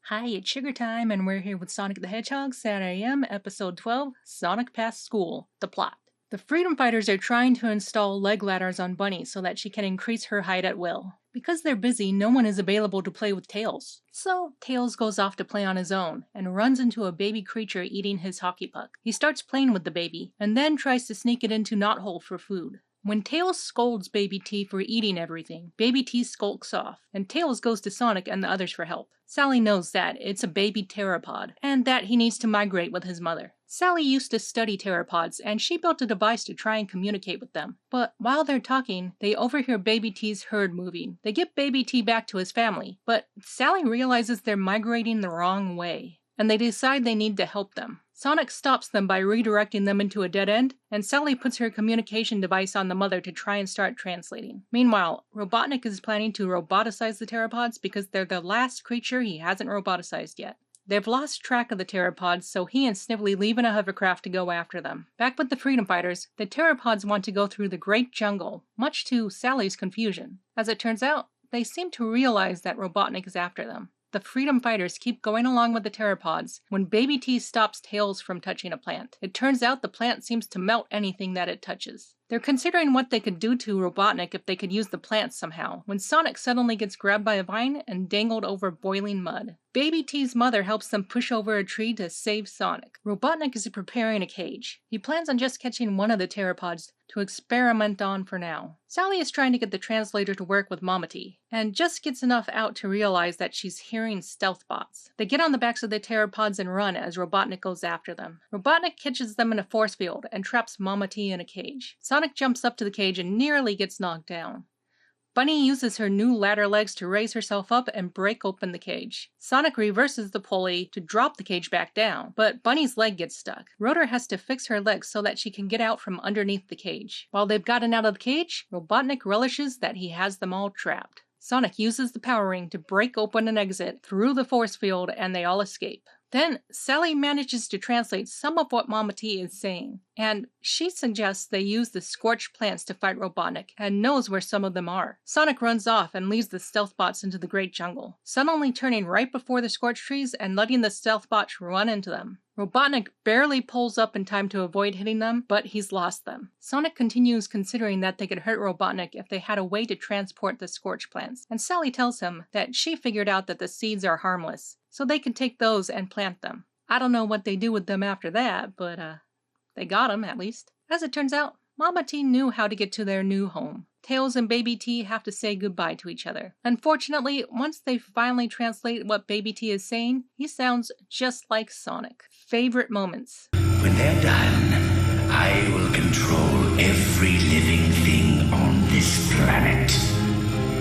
Hi, it's sugar time, and we're here with Sonic the Hedgehog, SatAM, Episode 12, Sonic Past School. The plot. The Freedom Fighters are trying to install leg ladders on Bunny so that she can increase her height at will. Because they're busy, no one is available to play with Tails. So, Tails goes off to play on his own, and runs into a baby creature eating his hockey puck. He starts playing with the baby, and then tries to sneak it into Knothole for food. When Tails scolds Baby T for eating everything, Baby T skulks off, and Tails goes to Sonic and the others for help. Sally knows that it's a baby pteropod, and that he needs to migrate with his mother. Sally used to study pteropods, and she built a device to try and communicate with them. But while they're talking, they overhear Baby T's herd moving. They get Baby T back to his family, but Sally realizes they're migrating the wrong way, and they decide they need to help them. Sonic stops them by redirecting them into a dead end, and Sally puts her communication device on the mother to try and start translating. Meanwhile, Robotnik is planning to roboticize the pteropods because they're the last creature he hasn't roboticized yet. They've lost track of the pteropods, so he and Snively leave in a hovercraft to go after them. Back with the Freedom Fighters, the pteropods want to go through the Great Jungle, much to Sally's confusion. As it turns out, they seem to realize that Robotnik is after them. The Freedom Fighters keep going along with the pteropods when Baby T stops Tails from touching a plant. It turns out the plant seems to melt anything that it touches. They're considering what they could do to Robotnik if they could use the plant somehow, when Sonic suddenly gets grabbed by a vine and dangled over boiling mud. Baby T's mother helps them push over a tree to save Sonic. Robotnik is preparing a cage. He plans on just catching one of the pteropods to experiment on for now. Sally is trying to get the translator to work with Mama T, and just gets enough out to realize that she's hearing stealth bots. They get on the backs of the pteropods and run as Robotnik goes after them. Robotnik catches them in a force field and traps Mama T in a cage. Sonic jumps up to the cage and nearly gets knocked down. Bunny uses her new ladder legs to raise herself up and break open the cage. Sonic reverses the pulley to drop the cage back down, but Bunny's leg gets stuck. Rotor has to fix her legs so that she can get out from underneath the cage. While they've gotten out of the cage, Robotnik relishes that he has them all trapped. Sonic uses the power ring to break open an exit through the force field and they all escape. Then, Sally manages to translate some of what Mama T is saying, and she suggests they use the scorched plants to fight Robotnik, and knows where some of them are. Sonic runs off and leaves the stealth bots into the Great Jungle, suddenly turning right before the scorched trees and letting the stealth bots run into them. Robotnik barely pulls up in time to avoid hitting them, but he's lost them. Sonic continues considering that they could hurt Robotnik if they had a way to transport the scorched plants, and Sally tells him that she figured out that the seeds are harmless, so they can take those and plant them. I don't know what they do with them after that, but they got them at least. As it turns out, Mama T knew how to get to their new home. Tails and Baby T have to say goodbye to each other. Unfortunately, once they finally translate what Baby T is saying, he sounds just like Sonic. Favorite moments. When they're done, I will control every living thing on this planet.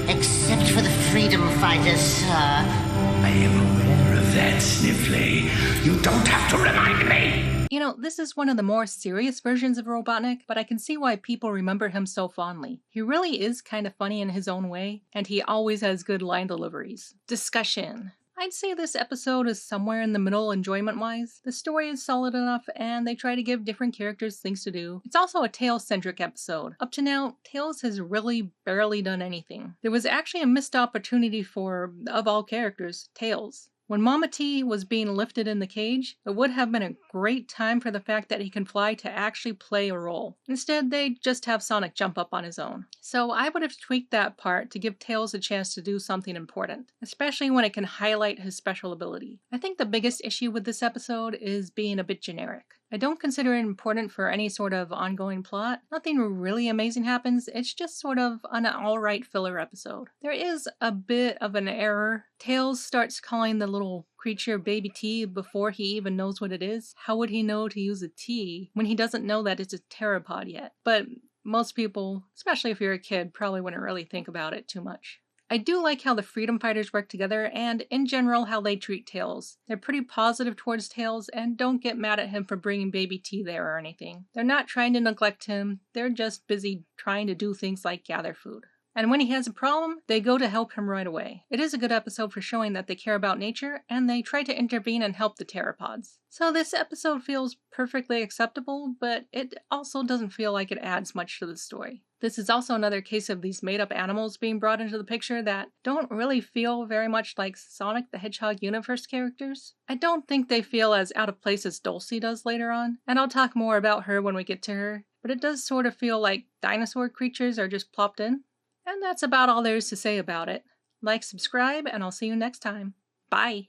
Except for the Freedom Fighters, sir. I am aware of that, Sniffly. You don't have to remind me. You know, this is one of the more serious versions of Robotnik, but I can see why people remember him so fondly. He really is kind of funny in his own way, and he always has good line deliveries. Discussion. I'd say this episode is somewhere in the middle enjoyment-wise. The story is solid enough, and they try to give different characters things to do. It's also a Tails-centric episode. Up to now, Tails has really barely done anything. There was actually a missed opportunity for, of all characters, Tails. When Mama T was being lifted in the cage, it would have been a great time for the fact that he can fly to actually play a role. Instead, they just have Sonic jump up on his own. So I would have tweaked that part to give Tails a chance to do something important, especially when it can highlight his special ability. I think the biggest issue with this episode is being a bit generic. I don't consider it important for any sort of ongoing plot. Nothing really amazing happens, it's just sort of an alright filler episode. There is a bit of an error. Tails starts calling the little creature Baby T before he even knows what it is. How would he know to use a T when he doesn't know that it's a pteropod yet? But most people, especially if you're a kid, probably wouldn't really think about it too much. I do like how the Freedom Fighters work together, and in general how they treat Tails. They're pretty positive towards Tails, and don't get mad at him for bringing Baby T there or anything. They're not trying to neglect him, they're just busy trying to do things like gather food. And when he has a problem, they go to help him right away. It is a good episode for showing that they care about nature, and they try to intervene and help the pteropods. So this episode feels perfectly acceptable, but it also doesn't feel like it adds much to the story. This is also another case of these made-up animals being brought into the picture that don't really feel very much like Sonic the Hedgehog universe characters. I don't think they feel as out of place as Dulcie does later on, and I'll talk more about her when we get to her, but it does sort of feel like dinosaur creatures are just plopped in. And that's about all there is to say about it. Like, subscribe, and I'll see you next time. Bye!